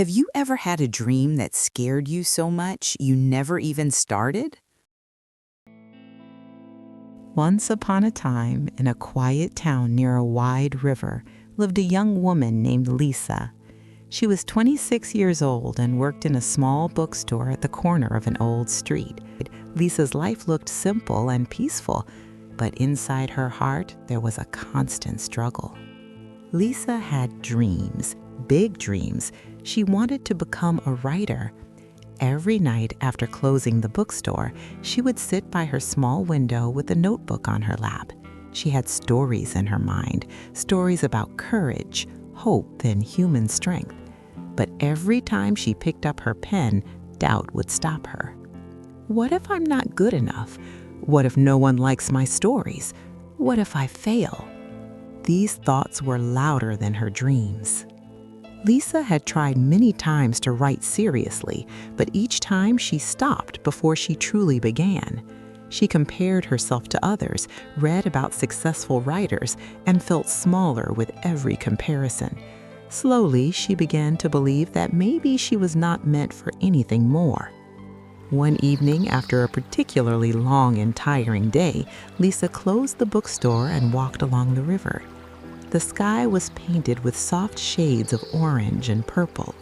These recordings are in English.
Have you ever had a dream that scared you so much you never even started? Once upon a time, in a quiet town near a wide river, lived a young woman named Lisa. She was 26 years old and worked in a small bookstore at the corner of an old street. Lisa's life looked simple and peaceful, but inside her heart, there was a constant struggle. Lisa had dreams, big dreams. She wanted to become a writer. Every night after closing the bookstore, she would sit by her small window with a notebook on her lap. She had stories in her mind, stories about courage, hope, and human strength. But every time she picked up her pen, doubt would stop her. What if I'm not good enough? What if no one likes my stories? What if I fail? These thoughts were louder than her dreams. Lisa had tried many times to write seriously, but each time she stopped before she truly began. She compared herself to others, read about successful writers, and felt smaller with every comparison. Slowly, she began to believe that maybe she was not meant for anything more. One evening, after a particularly long and tiring day, Lisa closed the bookstore and walked along the river. The sky was painted with soft shades of orange and purple.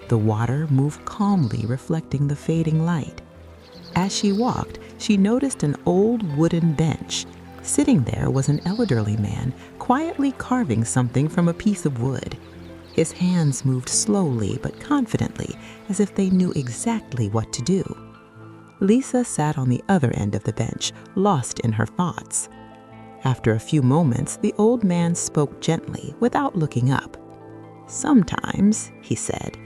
The water moved calmly, reflecting the fading light. As she walked, she noticed an old wooden bench. Sitting there was an elderly man, quietly carving something from a piece of wood. His hands moved slowly but confidently, as if they knew exactly what to do. Lisa sat on the other end of the bench, lost in her thoughts. After a few moments, the old man spoke gently, without looking up. "Sometimes," he said,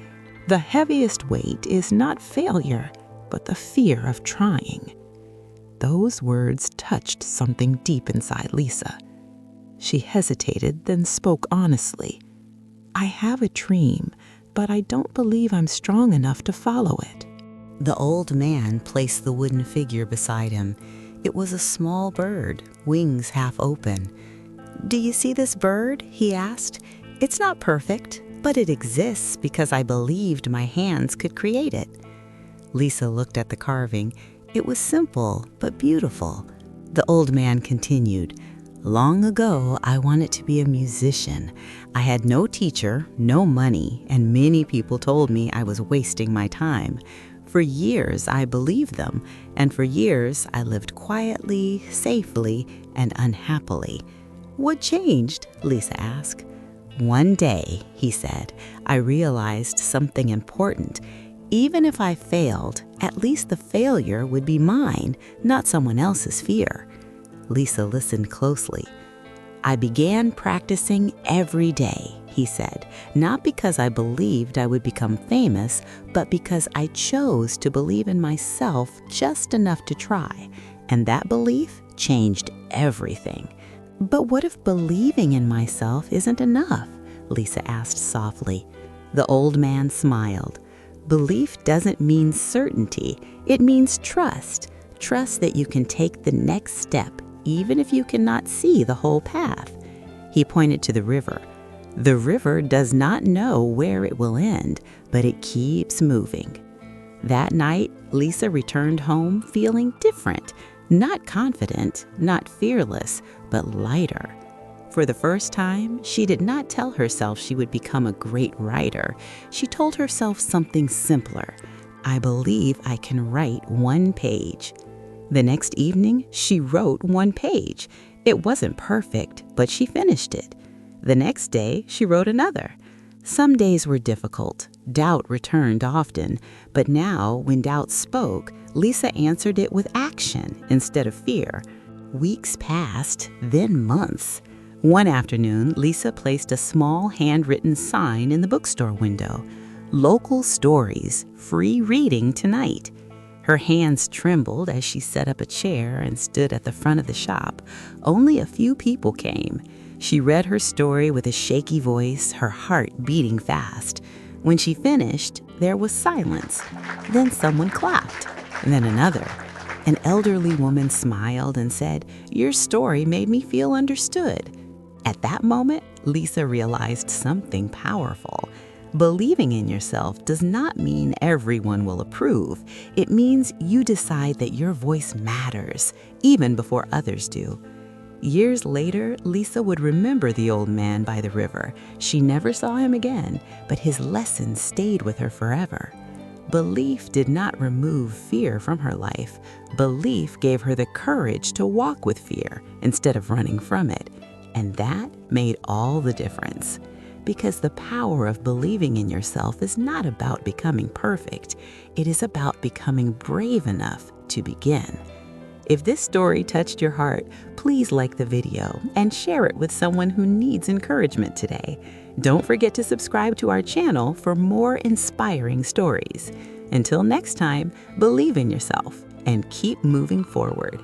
"the heaviest weight is not failure, but the fear of trying." Those words touched something deep inside Lisa. She hesitated, then spoke honestly. "I have a dream, but I don't believe I'm strong enough to follow it." The old man placed the wooden figure beside him. It was a small bird, wings half open. "Do you see this bird?" he asked. "It's not perfect, but it exists because I believed my hands could create it." Lisa looked at the carving. It was simple but beautiful. The old man continued, "Long ago, I wanted to be a musician. I had no teacher, no money, and many people told me I was wasting my time. For years, I believed them, and for years, I lived quietly, safely, and unhappily." "What changed?" Lisa asked. "One day," he said, "I realized something important. Even if I failed, at least the failure would be mine, not someone else's fear." Lisa listened closely. "I began practicing every day," he said, "not because I believed I would become famous, but because I chose to believe in myself just enough to try. And that belief changed everything." "But what if believing in myself isn't enough?" Lisa asked softly. The old man smiled. "Belief doesn't mean certainty. It means trust. Trust that you can take the next step, even if you cannot see the whole path." He pointed to the river. "The river does not know where it will end, but it keeps moving." That night, Lisa returned home feeling different, not confident, not fearless, but lighter. For the first time, she did not tell herself she would become a great writer. She told herself something simpler. "I believe I can write one page." The next evening, she wrote one page. It wasn't perfect, but she finished it. The next day, she wrote another. Some days were difficult. Doubt returned often. But now, when doubt spoke, Lisa answered it with action instead of fear. Weeks passed, then months. One afternoon, Lisa placed a small handwritten sign in the bookstore window. "Local stories, free reading tonight." Her hands trembled as she set up a chair and stood at the front of the shop. Only a few people came. She read her story with a shaky voice, her heart beating fast. When she finished, there was silence. Then someone clapped, and then another. An elderly woman smiled and said, "Your story made me feel understood." At that moment, Lisa realized something powerful. Believing in yourself does not mean everyone will approve. It means you decide that your voice matters, even before others do. Years later, Lisa would remember the old man by the river. She never saw him again, but his lessons stayed with her forever. Belief did not remove fear from her life. Belief gave her the courage to walk with fear instead of running from it. And that made all the difference. Because the power of believing in yourself is not about becoming perfect. It is about becoming brave enough to begin. If this story touched your heart, please like the video and share it with someone who needs encouragement today. Don't forget to subscribe to our channel for more inspiring stories. Until next time, believe in yourself and keep moving forward.